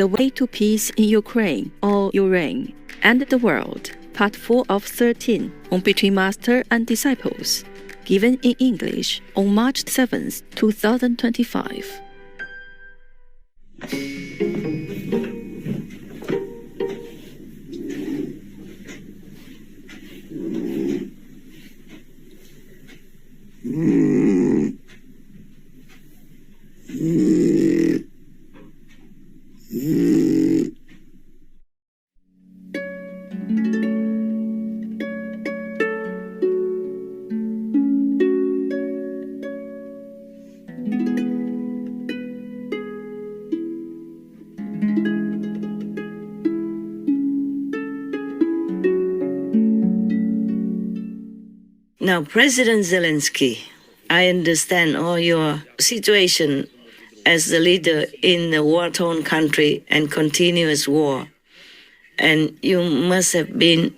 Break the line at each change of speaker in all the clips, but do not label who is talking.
The Way to Peace in Ukraine, or Ureign, and the World, Part 4 of 13, on Between Master and Disciples, given in English on March 7, 2025.
Now, President Zelensky, I understand all your situation as the leader in a war-torn country and continuous war. And you must have been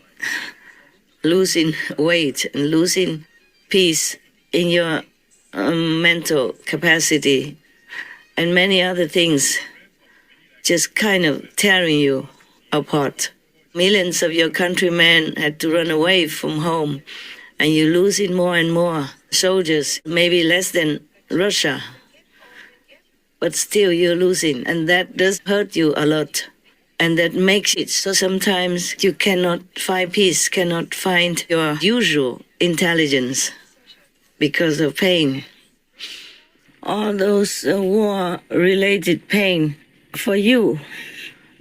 losing weight and losing peace in your mental capacity and many other things just kind of tearing you apart. Millions of your countrymen had to run away from home, and you're losing more and more soldiers, maybe less than Russia. But still you're losing, and that does hurt you a lot. And that makes it so sometimes you cannot find peace, cannot find your usual intelligence because of pain. All those war-related pain for you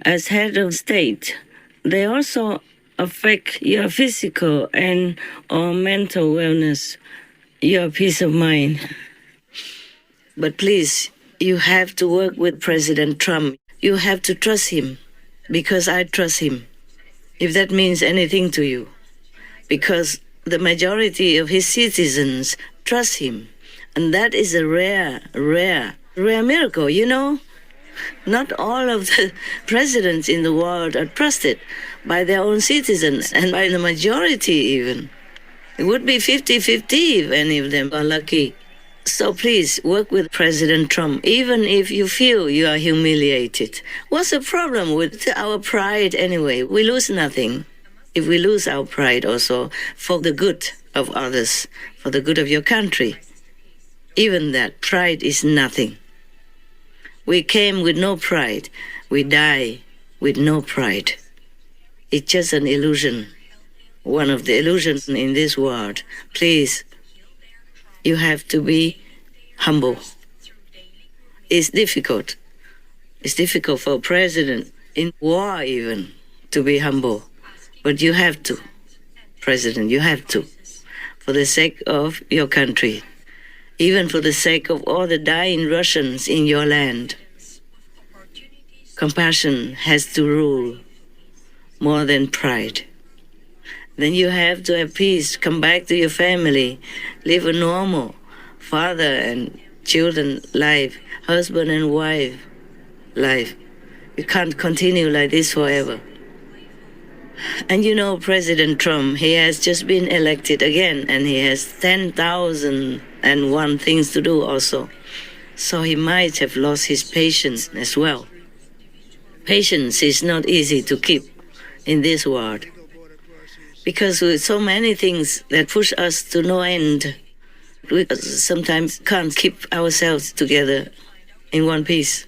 as head of state, they also affect your physical and or mental wellness, your peace of mind. But please, you have to work with President Trump. You have to trust him, because I trust him, if that means anything to you. Because the majority of his citizens trust him. And that is a rare miracle, you know? Not all of the presidents in the world are trusted by their own citizens, and by the majority even. It would be 50-50 if any of them are lucky. So please, work with President Trump, even if you feel you are humiliated. What's the problem with our pride anyway? We lose nothing if we lose our pride also for the good of others, for the good of your country. Even that, pride is nothing. We came with no pride. We die with no pride. It's just an illusion, one of the illusions in this world. Please, you have to be humble. It's difficult. It's difficult for a president in war even to be humble. But you have to, President, you have to, for the sake of your country, even for the sake of all the dying Russians in your land. Compassion has to rule more than pride. Then you have to have peace, come back to your family, live a normal father and children life, husband and wife life. You can't continue like this forever. And you know, President Trump, he has just been elected again, and he has 10,001 things to do also. So he might have lost his patience as well. Patience is not easy to keep in this world, because with so many things that push us to no end, we sometimes can't keep ourselves together in one piece.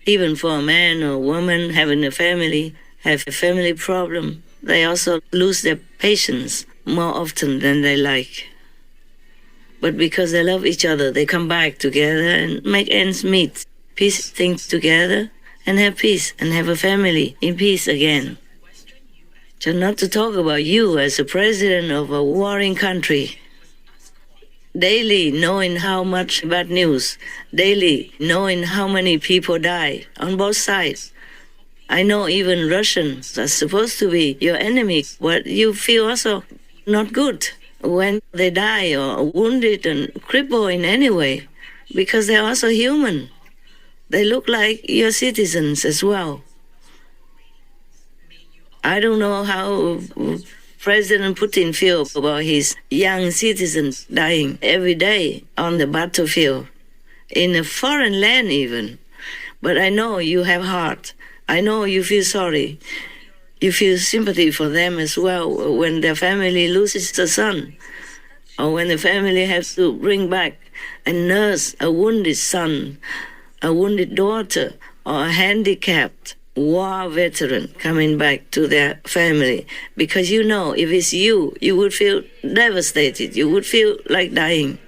Even for a man or woman having a family, have a family problem, they also lose their patience more often than they like. But because they love each other, they come back together and make ends meet, piece things together, and have peace, and have a family in peace again. So not to talk about you as a president of a warring country. Daily knowing how much bad news, daily knowing how many people die on both sides. I know even Russians are supposed to be your enemy, but you feel also not good when they die or wounded and crippled in any way, because they're also human. They look like your citizens as well. I don't know how President Putin feels about his young citizens dying every day on the battlefield, in a foreign land even. But I know you have heart. I know you feel sorry. You feel sympathy for them as well when their family loses a son, or when the family has to bring back and nurse a wounded son, a wounded daughter, or a handicapped war veteran coming back to their family. Because you know, if it's you, you would feel devastated. You would feel like dying.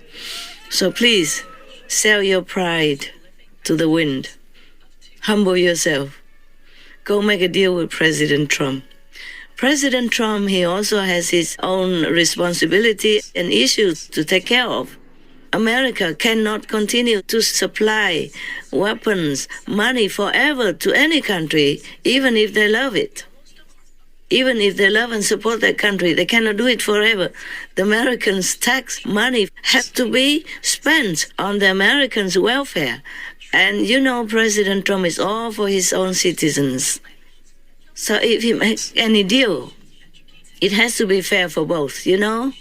So please, sell your pride to the wind. Humble yourself. Go make a deal with President Trump. President Trump, he also has his own responsibility and issues to take care of. America cannot continue to supply weapons, money forever to any country, even if they love it. Even if they love and support that country, they cannot do it forever. The Americans' tax money has to be spent on the Americans' welfare. And you know President Trump is all for his own citizens. So if he makes any deal, it has to be fair for both, you know?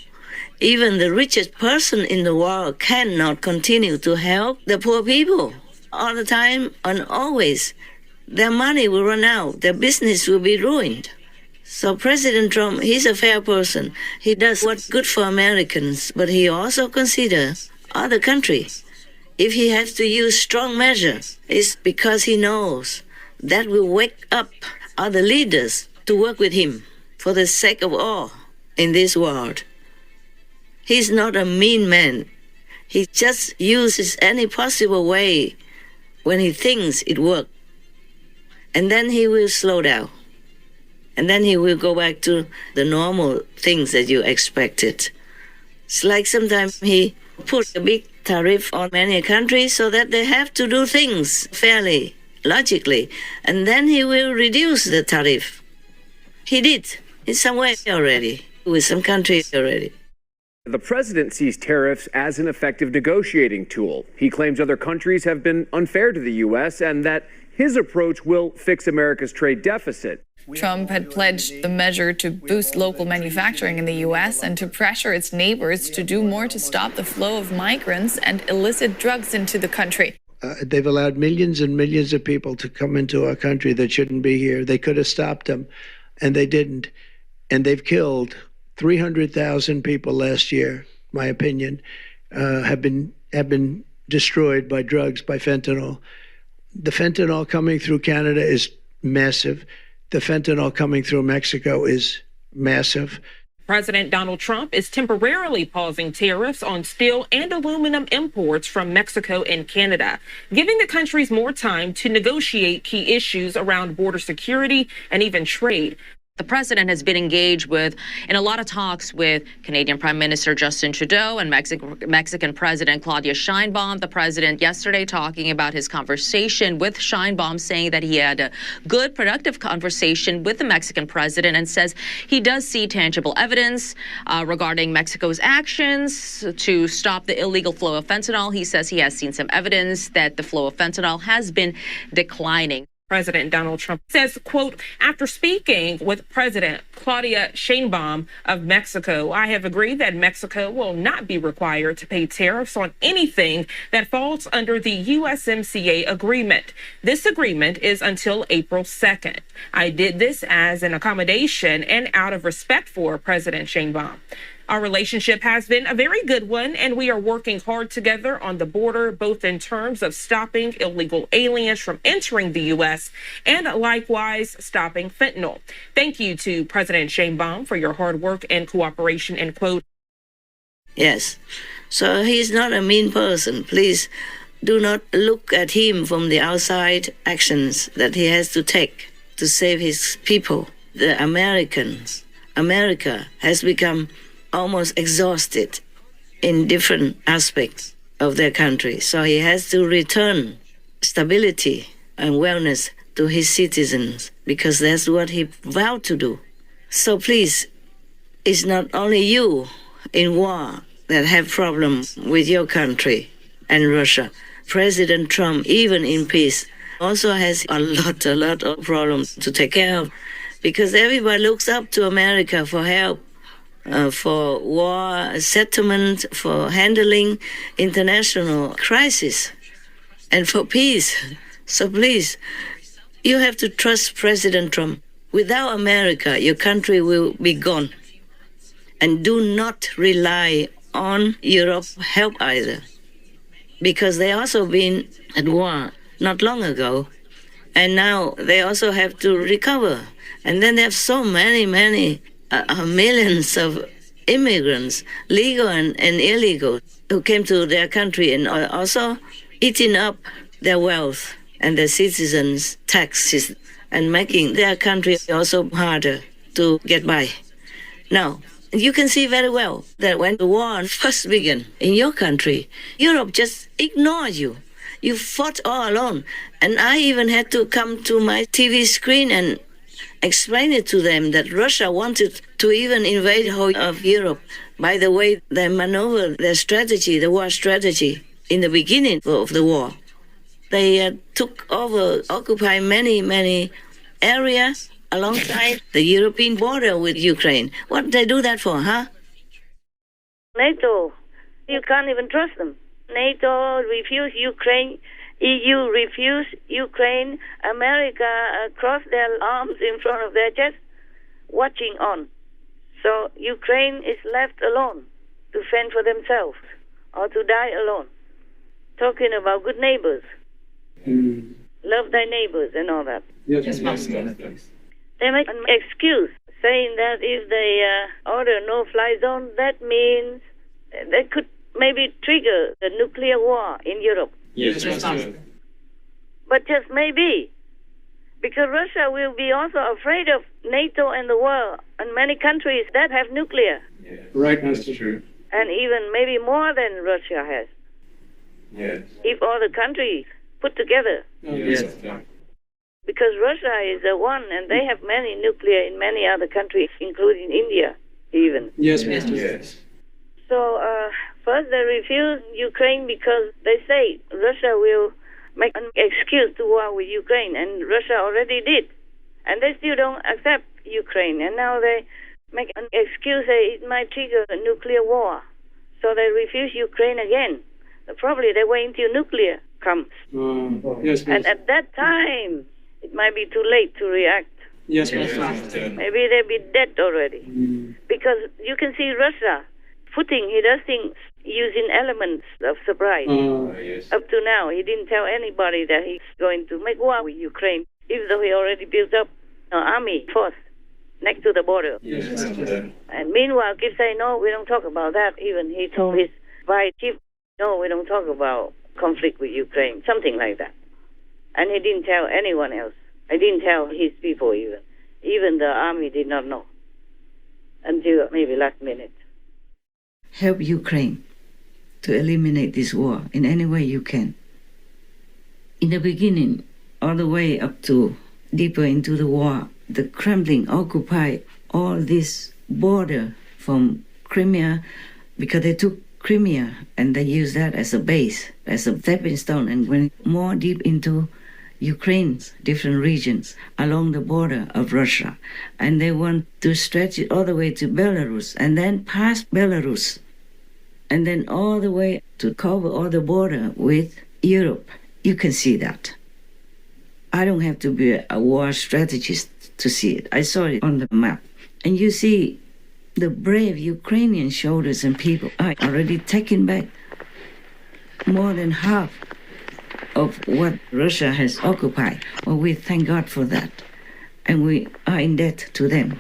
Even the richest person in the world cannot continue to help the poor people all the time and always. Their money will run out. Their business will be ruined. So President Trump, he's a fair person. He does what's good for Americans, but he also considers other countries. If he has to use strong measures, it's because he knows that will wake up other leaders to work with him for the sake of all in this world. He's not a mean man. He just uses any possible way when he thinks it works. And then he will slow down. And then he will go back to the normal things that you expected. It's like sometimes he put a big tariff on many countries so that they have to do things fairly, logically. And then he will reduce the tariff. He did in some way already, with some countries already.
The president sees tariffs as an effective negotiating tool. He claims other countries have been unfair to the U.S. and that his approach will fix America's trade deficit.
Trump had pledged the measure to boost local manufacturing in the U.S. and to pressure its neighbors to do more to stop the flow of migrants and illicit drugs into the country.
They've allowed millions and millions of people to come into our country that shouldn't be here. They could have stopped them, and they didn't. And they've killed 300,000 people last year, my opinion, have been destroyed by drugs, by fentanyl. The fentanyl coming through Canada is massive. The fentanyl coming through Mexico is massive.
President Donald Trump is temporarily pausing tariffs on steel and aluminum imports from Mexico and Canada, giving the countries more time to negotiate key issues around border security and even trade.
The president has been engaged in a lot of talks with Canadian Prime Minister Justin Trudeau and Mexican President Claudia Sheinbaum. The president yesterday talking about his conversation with Sheinbaum, saying that he had a good, productive conversation with the Mexican president and says he does see tangible evidence regarding Mexico's actions to stop the illegal flow of fentanyl. He says he has seen some evidence that the flow of fentanyl has been declining.
President Donald Trump says, quote, after speaking with President Claudia Sheinbaum of Mexico, I have agreed that Mexico will not be required to pay tariffs on anything that falls under the USMCA agreement. This agreement is until April 2nd. I did this as an accommodation and out of respect for President Sheinbaum. Our relationship has been a very good one, and we are working hard together on the border, both in terms of stopping illegal aliens from entering the U.S. and likewise stopping fentanyl. Thank you to President Sheinbaum for your hard work and cooperation, end quote.
Yes. So he's not a mean person. Please do not look at him from the outside actions that he has to take to save his people, the Americans. America has become almost exhausted in different aspects of their country. So he has to return stability and wellness to his citizens because that's what he vowed to do. So please, it's not only you in war that have problems with your country and Russia. President Trump, even in peace, also has a lot of problems to take care of because everybody looks up to America for help. For war settlement, for handling international crisis, and for peace. So please, you have to trust President Trump. Without America, your country will be gone. And do not rely on Europe's help either, because they also been at war not long ago, and now they also have to recover. And then they have so many millions of immigrants, legal and illegal, who came to their country and are also eating up their wealth and their citizens' taxes and making their country also harder to get by. Now, you can see very well that when the war first began in your country, Europe just ignored you. You fought all alone. And I even had to come to my TV screen and explain it to them that Russia wanted to even invade the whole of Europe. By the way, they maneuvered their strategy, the war strategy, in the beginning of the war. They took over, occupied many areas alongside the European border with Ukraine. What did they do that for, huh? NATO, you can't even trust them. NATO refused Ukraine. EU refused Ukraine. America crossed their arms in front of their chest, watching on. So Ukraine is left alone to fend for themselves or to die alone. Talking about good neighbors. Love thy neighbors and all that.
Yes.
They make an excuse saying that if they order no-fly zone, that means they could maybe trigger the nuclear war in Europe.
Yes.
But just maybe, because Russia will be also afraid of NATO and the world and many countries that have nuclear.
Yeah. Right, that's true.
And even maybe more than Russia has.
Yes.
If all the countries put together.
Yes.
Because Russia is the one, and they have many nuclear in many other countries, including India, even.
Yes.
So first they refuse Ukraine because they say Russia will make an excuse to war with Ukraine, and Russia already did. And they still don't accept Ukraine, and now they make an excuse that it might trigger a nuclear war. So they refuse Ukraine again. Probably they wait until nuclear comes.
Yes.
And at that time, it might be too late to react.
Yes.
Maybe they'll be dead already. Because you can see Russia he does things using elements of surprise.
Yes.
Up to now, he didn't tell anybody that he's going to make war with Ukraine, even though he already built up an army force next to the border.
Yes.
And meanwhile, keep saying, no, we don't talk about that. Even he told his vice chief, no, we don't talk about conflict with Ukraine, something like that. And he didn't tell anyone else. I didn't tell his people even. Even the army did not know until maybe last minute. Help Ukraine to eliminate this war in any way you can. In the beginning, all the way up to deeper into the war, the Kremlin occupied all this border from Crimea because they took Crimea and they used that as a base, as a stepping stone, and went more deep into Ukraine's different regions along the border of Russia. And they want to stretch it all the way to Belarus and then past Belarus and then all the way to cover all the border with Europe. You can see that. I don't have to be a war strategist to see it. I saw it on the map. And you see the brave Ukrainian soldiers and people are already taking back more than half of what Russia has occupied. Well, we thank God for that. And we are in debt to them.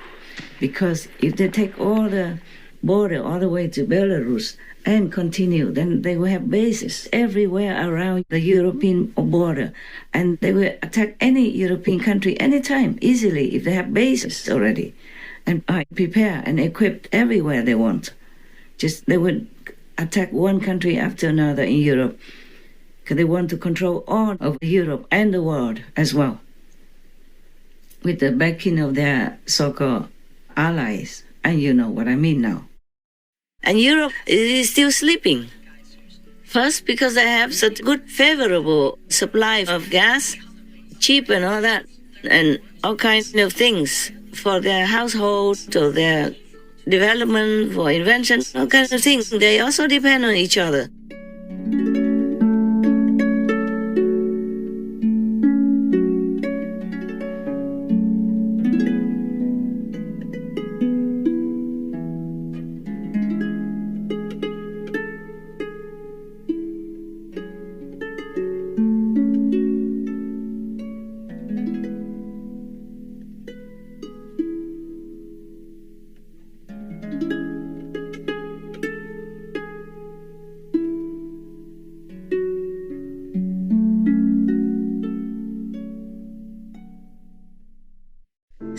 Because if they take all the border all the way to Belarus and continue, then they will have bases everywhere around the European border. And they will attack any European country anytime, easily, if they have bases already. And are prepared and equipped everywhere they want. Just they would attack one country after another in Europe because they want to control all of Europe and the world as well, with the backing of their so-called allies. And you know what I mean now. And Europe is still sleeping. First, because they have such good, favorable supply of gas, cheap and all that, and all kinds of things for their household, to their development, for invention, all kinds of things. They also depend on each other.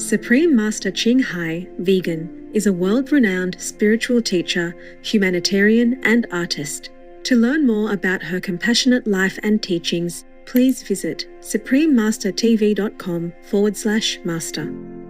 Supreme Master Ching Hai, vegan, is a world-renowned spiritual teacher, humanitarian, and artist. To learn more about her compassionate life and teachings, please visit suprememastertv.com/master.